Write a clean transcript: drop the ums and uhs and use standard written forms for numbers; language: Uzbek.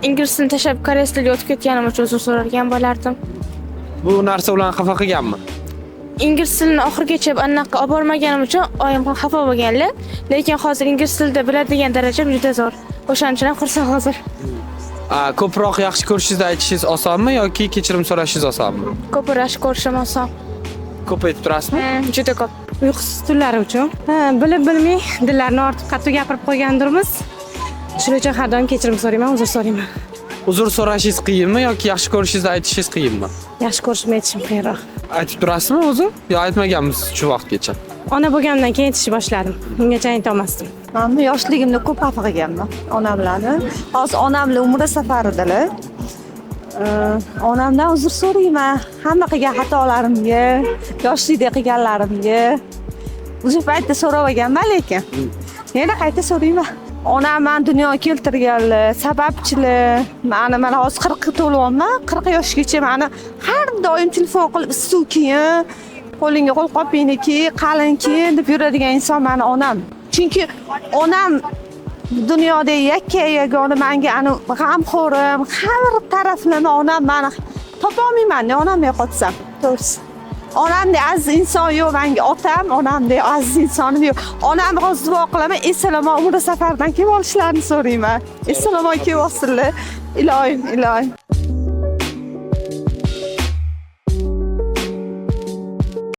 ingliz tilini tashlab koreys tiliga o'tib ketganim uchun uzr so'rargan bo'lardim. Bu narsa ularni xafa qilganmi? Ingliz tilini oxirigacha anaqa olib bormaganim uchun oyim ham xafa bo'lganlar, lekin hozir ingliz tilida biladigan darajam juda zo'r. O'shaning uchun ham xursand hozir. Ko'proq yaxshi ko'rishingizni aytishingiz osonmi yoki kechirim so'rashingiz osonmi? Ko'proq yaxshi ko'rishim oson. Ko'p aytib turasizmi? Juda ko'p. Uyqusiz tunlari uchun. Bilib-bilmay dillarni ortiq qattiq gapirib qo'ygandirmiz. Shuning uchun har doim kechirim so'rayman, uzr so'rayman. Uzr so'rashingiz qiyinmi yoki yaxshi ko'rishingizni aytishingiz qiyinmi? Yaxshi ko'rishimni aytishim qiyinroq. Aytib turasizmi o'zi? Yo aytmaganmisiz shu vaqtgacha? Ona bo'lgandan keyin aytishni boshladim. Ungacha ayta olmasdim. Men yoshligimda ko'p xafa qilganman onamlarni. Hozir onam bilan umra safaridalar. Onamdan uzr so'rayman. Hamma qilgan xatolarimga, yoshlikda qilganlarimga. O'sha paytda so'rab olganman, lekin yana qayta so'rayman. Onam meni dunyoga keltirganlar, sababchilar. Mana hozir 40 to'lyapman. 40 yoshgacha meni har doim telefon qilib suv kiyin, qo'lingga qo'lqopingni kiy, qalin kiy deb yuradigan inson meni onam. Chunki onam dunyoda yagona menga ani g'amxo'rim, har taraflama onam meni topa olmayman, onamga yo'qotsam. To'g'risi. Onamdek aziz inson yo'q menga, otam onamdek aziz insonim yo'q. Onamni hozir duo qilaman, esalomon umra safaridan kelib olishlarini so'rayman. Esalomon kelib olsinlar. Ilohim.